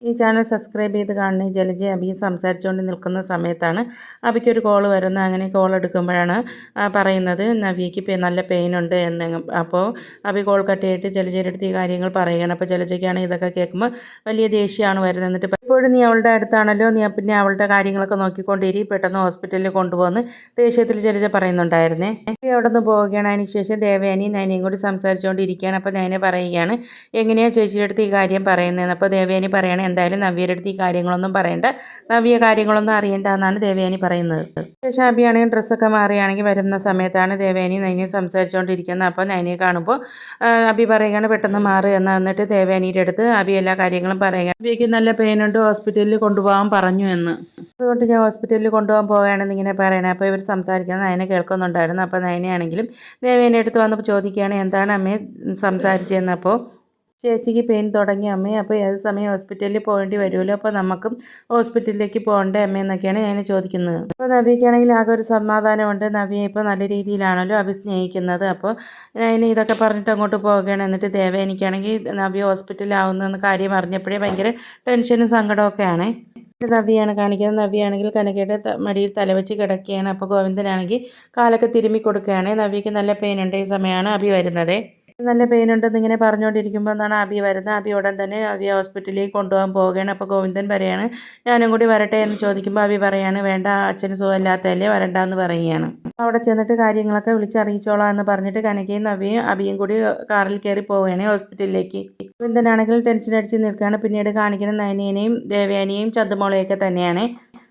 ഈ channel subscribe ചെയ്ത് കാണണേ. ജലജയും അഭിയും സംസാരിച്ചുകൊണ്ട് നിൽക്കുന്ന സമയത്താണ് അഭിക്കൊരു കോൾ വരുന്നത്. അങ്ങനെ കോൾ എടുക്കുമ്പോഴാണ് പറയുന്നത് നവ്യയ്ക്ക് നല്ല പെയിനുണ്ട് എന്ന്. അപ്പോൾ അഭി കോൾ കട്ട് ചെയ്തിട്ട് ജലജയുടെ അടുത്ത് ഈ കാര്യങ്ങൾ പറയുകയാണ്. അപ്പോൾ ജലജയ്ക്കാണ് ഇതൊക്കെ കേൾക്കുമ്പോൾ വലിയ ദേഷ്യമാണ് വരുന്നത്. എന്നിട്ട് എപ്പോഴും നീ അവളുടെ അടുത്താണല്ലോ, നീ പിന്നെ അവളുടെ കാര്യങ്ങളൊക്കെ നോക്കിക്കൊണ്ടിരി, പെട്ടെന്ന് ഹോസ്പിറ്റലിൽ കൊണ്ടുപോകുന്ന ദേഷ്യത്തിൽ ജലജ പറയുന്നുണ്ടായിരുന്നേ. അവിടെ നിന്ന് പോവുകയാണ്. അതിന് ശേഷം ദേവയാനിയും നയനയും കൂടി സംസാരിച്ചുകൊണ്ടിരിക്കുകയാണ്. അപ്പോൾ നയന പറയുകയാണ് എങ്ങനെയാണ് ചേച്ചിയുടെ അടുത്ത് ഈ കാര്യം പറയുന്നതെന്ന്. അപ്പോൾ ദേവയാനി പറയുകയാണ് എന്തായാലും നവ്യയുടെ അടുത്ത് ഈ കാര്യങ്ങളൊന്നും പറയണ്ട, നവ്യ കാര്യങ്ങളൊന്നും അറിയണ്ട എന്നാണ് ദേവയാനി പറയുന്നത്. ശേഷം അഭിയാണെങ്കിൽ ഡ്രസ്സൊക്കെ മാറിയാണെങ്കിൽ വരുന്ന സമയത്താണ് ദേവയാനി നയനയെ സംസാരിച്ചുകൊണ്ടിരിക്കുന്നത്. അപ്പോൾ നയനയെ കാണുമ്പോൾ അഭി പറയുകയാണ് പെട്ടെന്ന് മാറുക എന്ന്. എന്നിട്ട് ദേവയാനിയുടെ അടുത്ത് അഭി എല്ലാ കാര്യങ്ങളും പറയുകയാണ്. അഭിക്ക് നല്ല പെയിനുണ്ട്, ഹോസ്പിറ്റലിൽ കൊണ്ടുപോകാൻ പറഞ്ഞു എന്ന്. അതുകൊണ്ട് ഞാൻ ഹോസ്പിറ്റലിൽ കൊണ്ടുപോകാൻ പോവുകയാണെന്ന് ഇങ്ങനെ പറയണേ. അപ്പോൾ ഇവർ സംസാരിക്കുന്നത് നയന കേൾക്കുന്നുണ്ടായിരുന്നു. അപ്പോൾ നയനയാണെങ്കിലും ദേവേൻ്റെ അടുത്ത് വന്ന് ചോദിക്കുകയാണ് എന്താണ് അമ്മയെ സംസാരിച്ചതെന്നപ്പോൾ ചേച്ചിക്ക് പെയിൻ തുടങ്ങി അമ്മേ, അപ്പോൾ ഏത് സമയം ഹോസ്പിറ്റലിൽ പോകേണ്ടി വരുമല്ലോ, അപ്പോൾ നമുക്കും ഹോസ്പിറ്റലിലേക്ക് പോകണ്ടേ അമ്മയെന്നൊക്കെയാണ് ഞാൻ ചോദിക്കുന്നത്. അപ്പോൾ നവ്യയ്ക്കാണെങ്കിൽ ആകെ ഒരു സമാധാനമുണ്ട്. നവ്യ ഇപ്പോൾ നല്ല രീതിയിലാണല്ലോ അഭി സ്നേഹിക്കുന്നത്. അപ്പോൾ ഞാൻ ഇതൊക്കെ പറഞ്ഞിട്ട് അങ്ങോട്ട് പോവുകയാണ്. എന്നിട്ട് ദേവേനിക്കാണെങ്കിൽ നവ്യ ഹോസ്പിറ്റലിലാവുന്ന കാര്യം അറിഞ്ഞപ്പോഴേ ഭയങ്കര ടെൻഷനും സങ്കടമൊക്കെയാണ്. നവ്യയാണ് കാണിക്കുന്നത്. നവ്യയാണെങ്കിൽ കനകയുടെ മടിയിൽ തലവെച്ച് കിടക്കുകയാണ്. അപ്പോൾ ഗോവിന്ദനാണെങ്കിൽ കാലൊക്കെ തിരുമ്മി കൊടുക്കുകയാണ്. നവ്യയ്ക്ക് നല്ല പെയിൻ ഉണ്ട്. ഈ സമയമാണ് അഭി വരുന്നത്. നല്ല പെയിൻ ഉണ്ടെന്ന് ഇങ്ങനെ പറഞ്ഞുകൊണ്ടിരിക്കുമ്പോൾ എന്നാണ് അഭി വരുന്നത്. അഭി ഉടൻ തന്നെ അഭി ഹോസ്പിറ്റലിലേക്ക് കൊണ്ടുപോകാൻ പോവുകയാണ്. അപ്പോൾ ഗോവിന്ദൻ പറയാണ് ഞാനും കൂടി വരട്ടെ എന്ന് ചോദിക്കുമ്പോൾ അഭി പറയാണ് വേണ്ട, അച്ഛന് സുഖമില്ലാത്തതല്ലേ, വരണ്ടെന്ന് പറയുകയാണ്. അവിടെ ചെന്നിട്ട് കാര്യങ്ങളൊക്കെ വിളിച്ചറിയിച്ചോളാം എന്ന് പറഞ്ഞിട്ട് കനകയും നവ്യയും അഭിയും കൂടി കാറിൽ കയറി പോവുകയാണ് ഹോസ്പിറ്റലിലേക്ക്. ഗോവിന്ദനാണെങ്കിൽ ടെൻഷൻ അടിച്ച് നിൽക്കുകയാണ്. പിന്നീട് കാണിക്കുന്ന നയനേനെയും ദേവയാനിയെയും ചന്തുമോളെയൊക്കെ തന്നെയാണ്.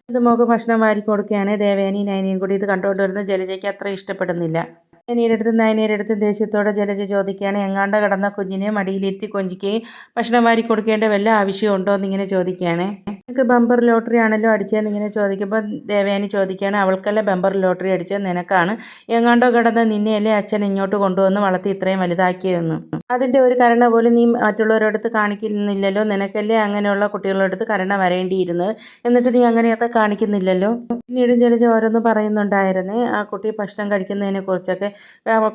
ചന്തുമോൾക്ക് ഭക്ഷണം വാരി കൊടുക്കുകയാണ്. ദേവയാനിയും നയനയും കൂടി ഇത് കണ്ടുകൊണ്ട് വരുന്ന ജലജയ്ക്ക് അത്ര ഇഷ്ടപ്പെടുന്നില്ല. നയനയുടെ അടുത്ത് ദേഷ്യത്തോടെ ജലജ ചോദിക്കുകയാണ് എങ്ങാണ്ട് കിടന്ന കുഞ്ഞിനെ മടിയിലിരുത്തി കൊഞ്ചിക്കുകയും ഭക്ഷണം വാരി കൊടുക്കേണ്ട വല്ല ആവശ്യമുണ്ടോ എന്നിങ്ങനെ ചോദിക്കുകയാണ്. നിനക്ക് ബമ്പർ ലോട്ടറി ആണല്ലോ അടിച്ചതെന്ന് ഇങ്ങനെ ചോദിക്കുമ്പോൾ ദേവയാനി ചോദിക്കുകയാണ് അവൾക്കല്ല ബമ്പർ ലോട്ടറി അടിച്ചത്, നിനക്കാണ്. എങ്ങാണ്ടോ കിടന്ന നിന്നെയല്ലേ അച്ഛൻ ഇങ്ങോട്ട് കൊണ്ടുവന്ന് വളർത്തി ഇത്രയും വലുതാക്കിയതെന്ന്. അതിൻ്റെ ഒരു കരുണ പോലും നീ മറ്റുള്ളവരോടത്ത് കാണിക്കുന്നില്ലല്ലോ, നിനക്കല്ലേ അങ്ങനെയുള്ള കുട്ടികളുടെ അടുത്ത് കരുണ വരേണ്ടിയിരുന്നത്, എന്നിട്ട് നീ അങ്ങനെയൊക്കെ കാണിക്കുന്നില്ലല്ലോ. പിന്നീട് ജലജ ഓരോന്ന് പറയുന്നുണ്ടായിരുന്നേ ആ കുട്ടി ഭക്ഷണം കഴിക്കുന്നതിനെ കുറിച്ചൊക്കെ.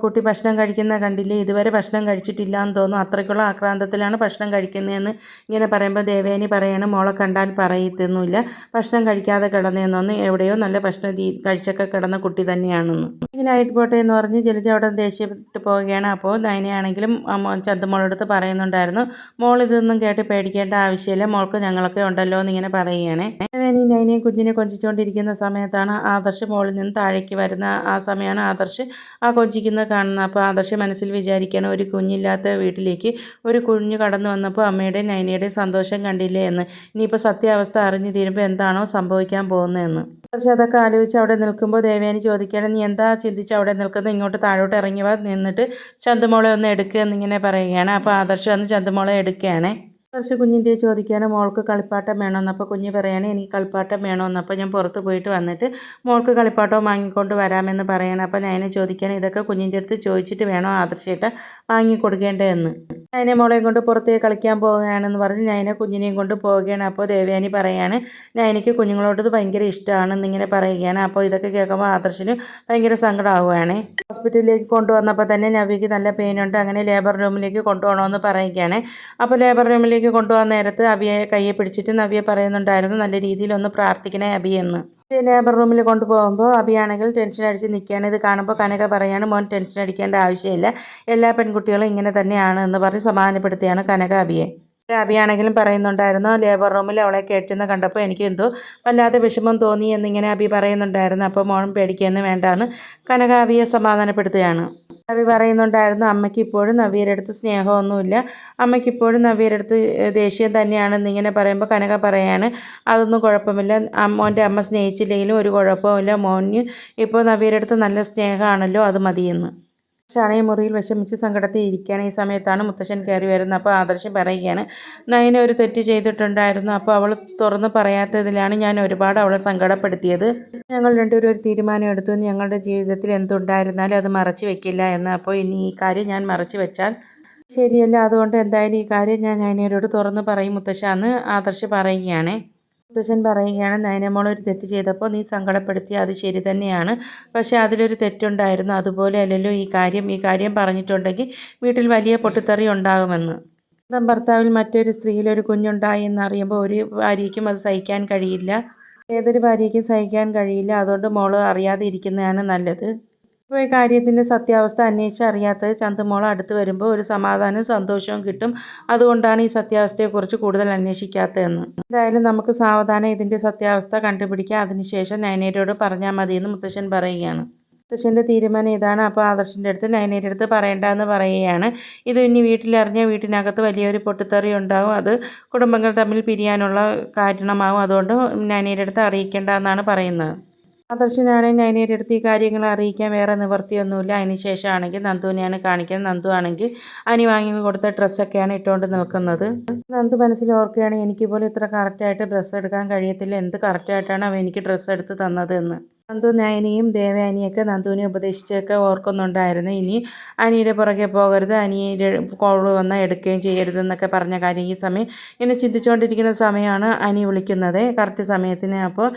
കുട്ടി ഭക്ഷണം കഴിക്കുന്ന കണ്ടില്ലേ, ഇതുവരെ ഭക്ഷണം കഴിച്ചിട്ടില്ല എന്ന് തോന്നുന്നു, അത്രയ്ക്കുള്ള ആക്രാന്തത്തിലാണ് ഭക്ഷണം കഴിക്കുന്നതെന്ന് ഇങ്ങനെ പറയുമ്പോൾ ദേവയാനി പറയാണ് മോളെ കണ്ടാൽ പറയത്തൊന്നുമില്ല, ഭക്ഷണം കഴിക്കാതെ കിടന്നതെന്നൊന്ന്, എവിടെയോ നല്ല ഭക്ഷണം കഴിച്ചൊക്കെ കിടന്ന കുട്ടി തന്നെയാണെന്ന്. ഇങ്ങനെയായിട്ട് പോട്ടെ എന്ന് പറഞ്ഞ് ജലജ അവിടെ ദേഷ്യപ്പെട്ട് പോവുകയാണ്. അപ്പോൾ നയനയാണെങ്കിലും ചന്തുമോളടുത്ത് പറയുന്നുണ്ടായിരുന്നു മോൾ ഇതൊന്നും കേട്ട് പേടിക്കേണ്ട ആവശ്യമില്ല, മോൾക്ക് ഞങ്ങളൊക്കെ ഉണ്ടല്ലോ എന്നിങ്ങനെ പറയുകയാണ്. നയനയെ കുഞ്ഞിനെ കൊഞ്ചിച്ചുകൊണ്ടിരിക്കുന്ന സമയത്താണ് ആദർശ് മോളിൽ നിന്ന് താഴേക്ക് വരുന്ന. ആ സമയമാണ് ആദർശ് ആ കൊഞ്ചിക്കുന്നത് കാണുന്നത്. അപ്പോൾ ആദർശ് മനസ്സിൽ വിചാരിക്കണം ഒരു കുഞ്ഞില്ലാത്ത വീട്ടിലേക്ക് ഒരു കുഞ്ഞ് കടന്നു വന്നപ്പോൾ അമ്മയുടെ നയനയുടെ സന്തോഷം കണ്ടില്ലേ എന്ന്. ഇനിയിപ്പോൾ സത്യാവസ്ഥ അറിഞ്ഞു തീരുമ്പോൾ എന്താണോ സംഭവിക്കാൻ പോകുന്നതെന്ന്. ആദർശ് അതൊക്കെ ആലോചിച്ച് അവിടെ നിൽക്കുമ്പോൾ ദേവയാനി ചോദിക്കുകയാണ് നീ എന്താ ചിന്തിച്ച് അവിടെ നിൽക്കുന്നത്, ഇങ്ങോട്ട് താഴോട്ട് ഇറങ്ങി നിന്നിട്ട് ചന്തുമോളെ ഒന്ന് എടുക്കുക എന്നിങ്ങനെ പറയുകയാണ്. അപ്പോൾ ആദർശ് വന്ന് ചന്തുമോളെ എടുക്കുകയാണ്. ആദർശ് കുഞ്ഞിൻ്റെ ചോദിക്കുകയാണ് മോൾക്ക് കളിപ്പാട്ടം വേണമെന്ന്. അപ്പോൾ കുഞ്ഞ് പറയാണ് എനിക്ക് കളിപ്പാട്ടം വേണമെന്ന്. അപ്പോൾ ഞാൻ പുറത്ത് പോയിട്ട് വന്നിട്ട് മോൾക്ക് കളിപ്പാട്ടം വാങ്ങിക്കൊണ്ട് വരാമെന്ന് പറയണം. അപ്പോൾ നയനെ ചോദിക്കുകയാണ് ഇതൊക്കെ കുഞ്ഞിൻ്റെ അടുത്ത് ചോദിച്ചിട്ട് വേണോ ആദർശേട്ട വാങ്ങിക്കൊടുക്കേണ്ടതെന്ന്. നയനെ മോളെയും കൊണ്ട് പുറത്തേക്ക് കളിക്കാൻ പോവുകയാണെന്ന് പറഞ്ഞ് നയനെ കുഞ്ഞിനെയും കൊണ്ട് പോവുകയാണ്. അപ്പോൾ ദേവയാനി പറയാണ് നയനയ്ക്ക് കുഞ്ഞുങ്ങളോട് ഭയങ്കര ഇഷ്ടമാണെന്നിങ്ങനെ പറയുകയാണ്. അപ്പോൾ ഇതൊക്കെ കേൾക്കുമ്പോൾ ആദർശിന് ഭയങ്കര സങ്കടമാവുകയാണ്. ഹോസ്പിറ്റലിലേക്ക് കൊണ്ടുവന്നപ്പോൾ തന്നെ നവ്യയ്ക്ക് നല്ല പെയിനുണ്ട്, അങ്ങനെ ലേബർ റൂമിലേക്ക് കൊണ്ടുപോകണമെന്ന് പറയുകയാണ്. അപ്പോൾ ലേബർ റൂമിലേക്ക് കൊണ്ടുപോകാൻ നേരത്ത് അബിയെ കയ്യെ പിടിച്ചിട്ട് നവ്യ പറയുന്നുണ്ടായിരുന്നു നല്ല രീതിയിലൊന്ന് പ്രാർത്ഥിക്കണേ അബി എന്ന്. ലേബർ റൂമിൽ കൊണ്ടുപോകുമ്പോൾ അബിയാണെങ്കിൽ ടെൻഷൻ അടിച്ച് നിൽക്കുകയാണ്. ഇത് കാണുമ്പോൾ കനക പറയാണ് മോൻ ടെൻഷൻ അടിക്കേണ്ട ആവശ്യമില്ല, എല്ലാ പെൺകുട്ടികളും ഇങ്ങനെ തന്നെയാണ് എന്ന് പറഞ്ഞ് സമാധാനപ്പെടുത്തുകയാണ് കനക അബിയെ. അബിയാണെങ്കിലും പറയുന്നുണ്ടായിരുന്നു ലേബർ റൂമിൽ അവളെ കയറ്റുന്ന കണ്ടപ്പോൾ എനിക്ക് എന്തോ വല്ലാതെ വിഷമം തോന്നി എന്നിങ്ങനെ അബി പറയുന്നുണ്ടായിരുന്നു. അപ്പോൾ മോൻ പേടിക്കുകയെന്ന് വേണ്ടാന്ന് കനക അബിയെ സമാധാനപ്പെടുത്തുകയാണ്. അബി പറയുന്നുണ്ടായിരുന്നു അമ്മയ്ക്ക് ഇപ്പോഴും നവ്യയുടെ അടുത്ത് സ്നേഹമൊന്നുമില്ല, അമ്മയ്ക്ക് ഇപ്പോഴും നവ്യയുടെ അടുത്ത് ദേഷ്യം തന്നെയാണെന്നിങ്ങനെ പറയുമ്പോൾ കനക പറയാണ് അതൊന്നും കുഴപ്പമില്ല, മോൻ്റെ അമ്മ സ്നേഹിച്ചില്ലെങ്കിലും ഒരു കുഴപ്പമില്ല, മോന് ഇപ്പോൾ നവ്യയുടെ അടുത്ത് നല്ല സ്നേഹമാണല്ലോ, അത് മതിയെന്ന്. ഷാണയെ മുറിയിൽ വിഷമിച്ച് സങ്കടത്തിൽ ഇരിക്കുകയാണ്. ഈ സമയത്താണ് മുത്തശ്ശൻ കയറി വരുന്നത്. അപ്പോൾ ആദർശം പറയുകയാണ് നയന ഒരു തെറ്റ് ചെയ്തിട്ടുണ്ടായിരുന്നു, അപ്പോൾ അവൾ തുറന്ന് പറയാത്തതിലാണ് ഞാൻ ഒരുപാട് അവളെ സങ്കടപ്പെടുത്തിയത്. ഞങ്ങൾ രണ്ടുപേരും ഒരു തീരുമാനം എടുത്തു, ഞങ്ങളുടെ ജീവിതത്തിൽ എന്തുണ്ടായിരുന്നാലും അത് മറച്ചു വെക്കില്ല എന്ന്. അപ്പോൾ ഇനി ഈ കാര്യം ഞാൻ മറച്ചു വെച്ചാൽ ശരിയല്ല, അതുകൊണ്ട് എന്തായാലും ഈ കാര്യം ഞാൻ നയനയോട് തുറന്ന് പറയും മുത്തശ്ശ എന്ന് ആദർശ് പറയുകയാണ്. മുത്തശ്ശൻ പറയുകയാണ് നയനമോൾ ഒരു തെറ്റ് ചെയ്തപ്പോൾ നീ സങ്കടപ്പെടുത്തി, അത് ശരി തന്നെയാണ്, പക്ഷേ അതിലൊരു തെറ്റുണ്ടായിരുന്നു, അതുപോലെ അല്ലല്ലോ ഈ കാര്യം പറഞ്ഞിട്ടുണ്ടെങ്കിൽ വീട്ടിൽ വലിയ പൊട്ടിത്തെറി ഉണ്ടാകുമെന്ന്. സ്വന്തം ഭർത്താവിൽ മറ്റൊരു സ്ത്രീയിൽ ഒരു കുഞ്ഞുണ്ടായി എന്നറിയുമ്പോൾ ഒരു ഭാര്യയ്ക്കും അത് സഹിക്കാൻ കഴിയില്ല. ഏതൊരു ഭാര്യയ്ക്കും സഹിക്കാൻ കഴിയില്ല. അതുകൊണ്ട് മോള് അറിയാതെ ഇരിക്കുന്നതാണ് നല്ലത്. ഇപ്പോൾ ഈ കാര്യത്തിൻ്റെ സത്യാവസ്ഥ അന്വേഷിച്ചറിയാത്തത് ചന്തുമോൾ അടുത്ത് വരുമ്പോൾ ഒരു സമാധാനവും സന്തോഷവും കിട്ടും. അതുകൊണ്ടാണ് ഈ സത്യാവസ്ഥയെക്കുറിച്ച് കൂടുതൽ അന്വേഷിക്കാത്തതെന്ന്. എന്തായാലും നമുക്ക് സാവധാനം ഇതിൻ്റെ സത്യാവസ്ഥ കണ്ടുപിടിക്കാം. അതിനുശേഷം നയനയോട് പറഞ്ഞാൽ മതിയെന്ന് മുത്തശ്ശൻ പറയുകയാണ്. മുത്തശ്ശൻ്റെ തീരുമാനം ഇതാണ്. അപ്പോൾ ആദർശിൻ്റെ അടുത്ത് നയനയുടെ അടുത്ത് പറയേണ്ടെന്ന് പറയുകയാണ്. ഇത് ഇനി വീട്ടിലറിഞ്ഞാൽ വീട്ടിനകത്ത് വലിയൊരു പൊട്ടിത്തെറി ഉണ്ടാകും. അത് കുടുംബങ്ങൾ തമ്മിൽ പിരിയാനുള്ള കാരണമാകും. അതുകൊണ്ട് നയനയുടെ അടുത്ത് അറിയിക്കേണ്ട എന്നാണ് പറയുന്നത്. ആദർശനാണെങ്കിൽ നയനയുടെ അടുത്ത് ഈ കാര്യങ്ങൾ അറിയിക്കാൻ വേറെ നിവർത്തിയൊന്നുമില്ല. അതിന് ശേഷമാണെങ്കിൽ നന്ദുവിനെയാണ് കാണിക്കുന്നത്. നന്ദു ആണെങ്കിൽ അനി വാങ്ങി കൊടുത്ത ഡ്രസ്സൊക്കെയാണ് ഇട്ടുകൊണ്ട് നിൽക്കുന്നത്. നന്ദു മനസ്സിൽ ഓർക്കുകയാണ്, എനിക്ക് പോലും ഇത്ര കറക്റ്റായിട്ട് ഡ്രസ്സ് എടുക്കാൻ കഴിയത്തില്ല. എന്ത് കറക്റ്റായിട്ടാണ് അവൻ എനിക്ക് ഡ്രസ്സ് എടുത്ത് തന്നതെന്ന്. നന്ദു നയനിയും ദേവയാനിയൊക്കെ നന്ദുവിനെ ഉപദേശിച്ചൊക്കെ ഓർക്കുന്നുണ്ടായിരുന്നു. ഇനി അനിയുടെ പുറകെ പോകരുത്, അനിയുടെ കോള് വന്നാൽ എടുക്കുകയും ചെയ്യരുതെന്നൊക്കെ പറഞ്ഞ കാര്യം ഈ സമയം ഇങ്ങനെ ചിന്തിച്ചുകൊണ്ടിരിക്കുന്ന സമയമാണ് അനി വിളിക്കുന്നത് കറക്റ്റ് സമയത്തിന്. അപ്പോൾ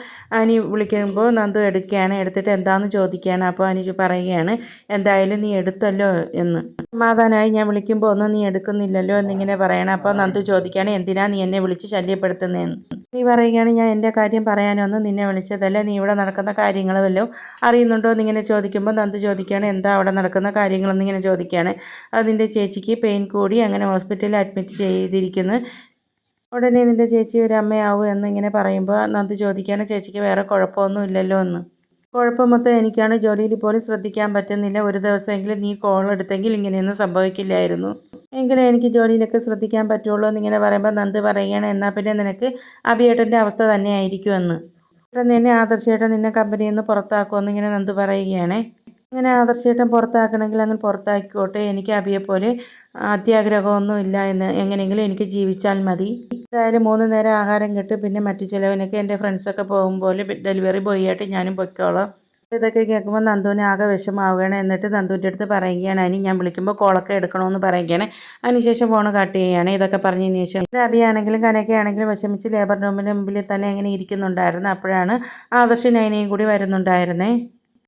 അനി വിളിക്കുമ്പോൾ നന്ദു എടുക്കുകയാണ്. എടുത്തിട്ട് എന്താണെന്ന് ചോദിക്കുകയാണ്. അപ്പോൾ അനി പറയുകയാണ്, എന്തായാലും നീ എടുത്തല്ലോ എന്ന്. സമാധാനമായി, ഞാൻ വിളിക്കുമ്പോൾ ഒന്നും നീ എടുക്കുന്നില്ലല്ലോ എന്നിങ്ങനെ പറയണം. അപ്പോൾ നന്ദു ചോദിക്കുകയാണ്, എന്തിനാ നീ എന്നെ വിളിച്ച് ശല്യപ്പെടുത്തുന്നതെന്ന്. നീ പറയുകയാണ്, ഞാൻ എൻ്റെ കാര്യം പറയാനൊന്നും നിന്നെ വിളിച്ചതല്ല, നീ ഇവിടെ നടക്കുന്ന കാര്യങ്ങൾ വല്ലതും അറിയുന്നുണ്ടോ എന്നിങ്ങനെ ചോദിക്കുമ്പോൾ നന്ദു ചോദിക്കുകയാണ്, എന്താ അവിടെ നടക്കുന്ന കാര്യങ്ങളെന്നിങ്ങനെ ചോദിക്കുകയാണ്. അതിൻ്റെ ചേച്ചിക്ക് പെയിൻ കൂടി അങ്ങനെ ഹോസ്പിറ്റലിൽ അഡ്മിറ്റ് ചെയ്തിരിക്കുന്നു. ഉടനെ നിൻ്റെ ചേച്ചി ഒരു അമ്മയാവും എന്നിങ്ങനെ പറയുമ്പോൾ നന്ദു ചോദിക്കുകയാണ്, ചേച്ചിക്ക് വേറെ കുഴപ്പമൊന്നും ഇല്ലല്ലോ എന്ന്. കുഴപ്പം മൊത്തം എനിക്കാണ്, ജോലിയിൽ പോലും ശ്രദ്ധിക്കാൻ പറ്റുന്നില്ല. ഒരു ദിവസമെങ്കിലും നീ കോൾ എടുത്തെങ്കിൽ ഇങ്ങനെയൊന്നും സംഭവിക്കില്ലായിരുന്നു. എങ്കിലും എനിക്ക് ജോലിയിലൊക്കെ ശ്രദ്ധിക്കാൻ പറ്റുള്ളൂ എന്നിങ്ങനെ പറയുമ്പോൾ നന്ദു പറയുകയാണ്, എന്നാൽ പിന്നെ നിനക്ക് അഭിയേട്ടൻ്റെ അവസ്ഥ തന്നെയായിരിക്കുമെന്ന്. പെട്ടെന്ന് തന്നെ ആദർശേട്ടൻ നിന്നെ കമ്പനിയിൽ നിന്ന് പുറത്താക്കുമെന്ന് ഇങ്ങനെ നന്ദു പറയുകയാണ്. അങ്ങനെ ആദർശേട്ടൻ പുറത്താക്കണമെങ്കിൽ അങ്ങനെ പുറത്താക്കിക്കോട്ടെ, എനിക്ക് അഭിയെപ്പോലെ അത്യാഗ്രഹമൊന്നും ഇല്ല എന്ന്, എങ്ങനെയെങ്കിലും എനിക്ക് ജീവിച്ചാൽ മതി. എന്തായാലും 3 നേരം ആഹാരം കിട്ടും, പിന്നെ മറ്റു ചിലവിനൊക്കെ എൻ്റെ ഫ്രണ്ട്സൊക്കെ പോകുമ്പോൾ ഡെലിവറി ബോയ് ആയിട്ട് ഞാനും പൊയ്ക്കോളാം. ഇതൊക്കെ കേൾക്കുമ്പോൾ നന്ദുവിന് ആകെ വിഷമാവുകയാണ്. എന്നിട്ട് നന്ദുവിൻ്റെ അടുത്ത് പറയുകയാണ്, അനി ഞാൻ വിളിക്കുമ്പോൾ കോളൊക്കെ എടുക്കണമെന്ന് പറയുകയാണ്. അതിനുശേഷം ഫോൺ കട്ട് ചെയ്യുകയാണ്. ഇതൊക്കെ പറഞ്ഞതിന് ശേഷം അഭിയാണെങ്കിലും കനകയാണെങ്കിലും വിഷമിച്ച് ലേബർ റൂമിന് മുമ്പിൽ തന്നെ അങ്ങനെ ഇരിക്കുന്നുണ്ടായിരുന്നു. അപ്പോഴാണ് ആദർശ് നയനയും കൂടി വരുന്നുണ്ടായിരുന്നേ.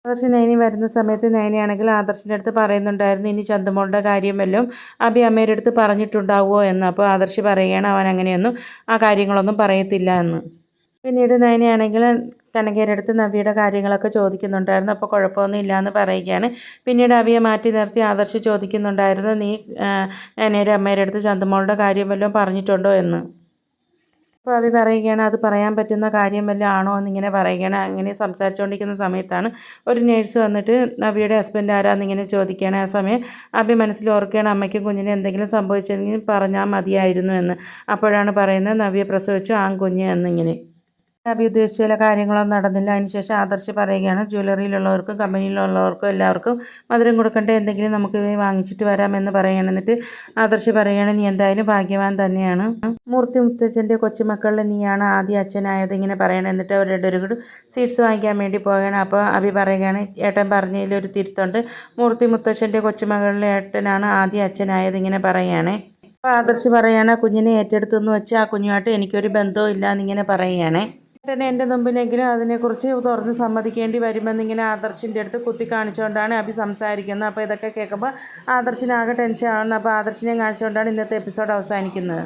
ആദർശ് നയനി വരുന്ന സമയത്ത് നയനയാണെങ്കിൽ ആദർശിൻ്റെ അടുത്ത് പറയുന്നുണ്ടായിരുന്നു, ഇനി ചന്തുമോളുടെ കാര്യം വല്ലതും അഭി അമ്മയുടെ അടുത്ത് പറഞ്ഞിട്ടുണ്ടാവുമോ എന്ന്. അപ്പോൾ ആദർശ് പറയുകയാണ്, അവൻ അങ്ങനെയൊന്നും ആ കാര്യങ്ങളൊന്നും പറയത്തില്ല എന്ന്. പിന്നീട് നയനയാണെങ്കിൽ കനകയുടെ അടുത്ത് നവ്യയുടെ കാര്യങ്ങളൊക്കെ ചോദിക്കുന്നുണ്ടായിരുന്നു. അപ്പോൾ കുഴപ്പമൊന്നും ഇല്ലയെന്ന് പറയുകയാണ്. പിന്നീട് അവിയെ മാറ്റി നിർത്തി ആദർശ് ചോദിക്കുന്നുണ്ടായിരുന്നു, നീ നയനയുടെ അമ്മയുടെ അടുത്ത് ചന്തുമോളുടെ കാര്യം വല്ലതും പറഞ്ഞിട്ടുണ്ടോ എന്ന്. അപ്പോൾ അവി പറയുകയാണ്, അത് പറയാൻ പറ്റുന്ന കാര്യം വല്ലതും ആണോ എന്നിങ്ങനെ പറയുകയാണ്. അങ്ങനെ സംസാരിച്ചുകൊണ്ടിരിക്കുന്ന സമയത്താണ് ഒരു നേഴ്സ് വന്നിട്ട് നവ്യയുടെ ഹസ്ബൻഡ് ആരാന്നിങ്ങനെ ചോദിക്കുകയാണ്. ആ സമയം അഭി മനസ്സിൽ ഓർക്കുകയാണ്, അമ്മയ്ക്കും കുഞ്ഞിന് എന്തെങ്കിലും സംഭവിച്ചെങ്കിൽ പറഞ്ഞാൽ മതിയായിരുന്നു എന്ന്. അപ്പോഴാണ് പറയുന്നത്, നവ്യ പ്രസവിച്ചു ആൺകുഞ്ഞ് എന്നിങ്ങനെ. അഭി ഉദ്ദേശിച്ച ചില കാര്യങ്ങളൊന്നും നടന്നില്ല. അതിനുശേഷം ആദർശ് പറയുകയാണ്, ജ്വല്ലറിയിലുള്ളവർക്കും കമ്പനിയിലുള്ളവർക്കും എല്ലാവർക്കും മധുരം കൊടുക്കേണ്ട എന്തെങ്കിലും നമുക്ക് വാങ്ങിച്ചിട്ട് വരാമെന്ന് പറയുകയാണ്. എന്നിട്ട് ആദർശ് പറയുകയാണ്, നീ എന്തായാലും ഭാഗ്യവാൻ തന്നെയാണ്. മൂർത്തി മുത്തച്ഛൻ്റെ കൊച്ചുമക്കളിൽ നീയാണ് ആദ്യ അച്ഛനായത് ഇങ്ങനെ പറയണം. എന്നിട്ട് അവർ രണ്ടുപേരും കൂടി സ്വീറ്റ്സ് വാങ്ങിക്കാൻ വേണ്ടി പോവുകയാണ്. അപ്പോൾ അഭി പറയുകയാണ്, ഏട്ടൻ പറഞ്ഞതിലൊരു തിരുത്തുണ്ട്, മൂർത്തി മുത്തച്ഛൻ്റെ കൊച്ചുമകളിലെ ഏട്ടനാണ് ആദ്യ അച്ഛനായത് ഇങ്ങനെ പറയുകയാണ്. അപ്പോൾ ആദർശ് പറയുകയാണ്, കുഞ്ഞിനെ ഏറ്റെടുത്തെന്ന് വെച്ച് ആ കുഞ്ഞുമായിട്ട് എനിക്കൊരു ബന്ധവും ഇല്ല എന്നിങ്ങനെ പറയുകയാണ്. ഏട്ടനെ എൻ്റെ മുമ്പിലെങ്കിലും അതിനെക്കുറിച്ച് തുറന്ന് സമ്മതിക്കേണ്ടി വരുമെന്നിങ്ങനെ ആദർശിൻ്റെ അടുത്ത് കുത്തി കാണിച്ചുകൊണ്ടാണ് അഭി സംസാരിക്കുന്നത്. അപ്പോൾ ഇതൊക്കെ കേൾക്കുമ്പോൾ ആദർശിനാകെ ടെൻഷൻ ആവുന്നു. അപ്പോൾ ആദർശിനെ കാണിച്ചുകൊണ്ടാണ് ഇന്നത്തെ എപ്പിസോഡ് അവസാനിക്കുന്നത്.